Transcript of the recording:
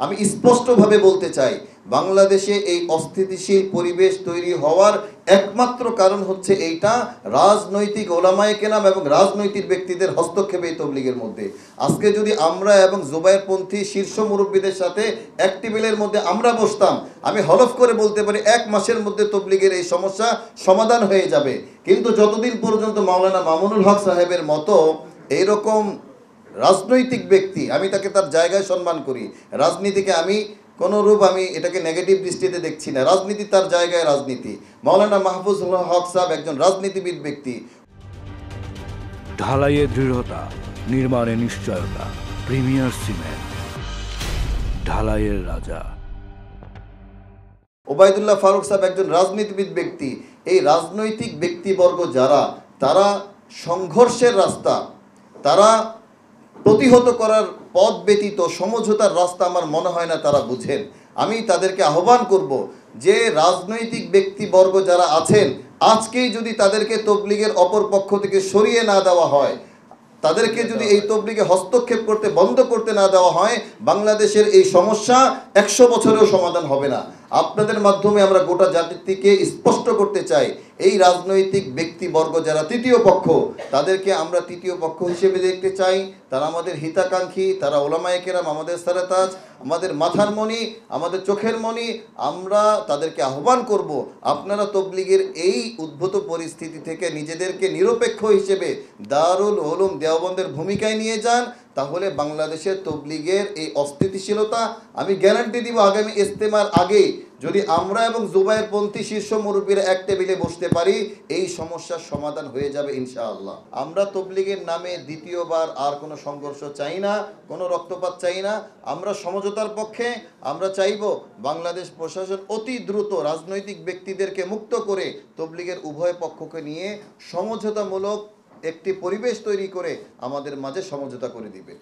আমি স্পষ্টভাবে বলতে চাই, বাংলাদেশে এই অস্থিতিশীল পরিবেশ তৈরি হওয়ার একমাত্র কারণ হচ্ছে এইটা, রাজনৈতিক ওলামায়ে কেরাম এবং রাজনৈতিক ব্যক্তিদের হস্তক্ষেপ এই তবলিগের মধ্যে। আজকে যদি আমরা এবং জুবায়েরপন্থী শীর্ষ মুরব্বীদের সাথে এক টেবিলের মধ্যে আমরা বসতাম, আমি হলফ করে বলতে পারি 1 মাসের মধ্যে তবলিগের এই সমস্যা সমাধান হয়ে যাবে। কিন্তু যতদিন পর্যন্ত মাওলানা মামুনুল হক সাহেবের মতো এইরকম রাজনৈতিক ব্যক্তি, আমি তাকে তার জায়গায় সম্মান করি, রাজনীতিকে আমি কোনোরূপ আমি এটাকে নেগেটিভ দৃষ্টিতে দেখছি না, রাজনীতি তার জায়গায় রাজনীতি। মাওলানা মাহফুজুল হক সাহেব একজন রাজনীতিবিদ ব্যক্তি। ঢালাইয়ে দৃঢ়তা, নির্মাণে নিশ্চয়তা, প্রিমিয়ার সিমেন্ট, ঢালাইয়ের রাজা। ওবায়দুল্লাহ ফারুক সাহেব একজন রাজনীতিবিদ ব্যক্তি। এই রাজনৈতিক ব্যক্তিবর্গ যারা, তারা সংঘর্ষের রাস্তা, তারা প্রতিহত করার পথ ব্যতীত সমঝোতার রাস্তা আমার মনে হয় না তারা বুঝেন। আমি তাদেরকে আহ্বান করব যে রাজনৈতিক ব্যক্তিবর্গ যারা আছেন, আজকেই যদি তাদেরকে তবলিগের অপর পক্ষ থেকে সরিয়ে না দেওয়া হয়, তাদেরকে যদি এই তবলিগে হস্তক্ষেপ করতে বন্ধ করতে না দেওয়া হয়, বাংলাদেশের এই সমস্যা 100 বছরেও সমাধান হবে না। আপনাদের মাধ্যমে আমরা গোটা জাতিকে স্পষ্ট করতে চাই, এই রাজনৈতিক ব্যক্তিবর্গ যারা তৃতীয় পক্ষ, তাদেরকে আমরা তৃতীয় পক্ষ হিসেবে দেখতে চাই। তারা আমাদের হিতাকাঙ্ক্ষী, তারা ওলামায়ে কেরাম, আমাদের সারাতাজ, আমাদের মাথার মণি, আমাদের চোখের মণি। আমরা তাদেরকে আহ্বান করব, আপনারা তবলিগের এই উদ্ভূত পরিস্থিতি থেকে নিজেদেরকে নিরপেক্ষ হিসেবে দারুল উলুম দেওবন্দের ভূমিকায় নিয়ে যান। তাহলে বাংলাদেশের তবলিগের এই অস্থিতিশীলতা, আমি গ্যারান্টি দিব আগামী ইজতেমার আগে যদি আমরা এবং জুবায়েরপন্থী শীর্ষ মুরব্বীরা এক টেবিলে বসতে পারি, এই সমস্যার সমাধান হয়ে যাবে ইনশাআল্লাহ। আমরা তবলিগের নামে দ্বিতীয়বার আর কোনো সংঘর্ষ চাই না, কোনো রক্তপাত চাই না। আমরা সমঝোতার পক্ষে। আমরা চাইব বাংলাদেশ প্রশাসন অতি দ্রুত রাজনৈতিক ব্যক্তিদেরকে মুক্ত করে তবলিগের উভয় পক্ষকে নিয়ে সমঝোতামূলক একটি পরিবেশ তৈরি করে আমাদের মাঝে সমঝোতা করে দিবে।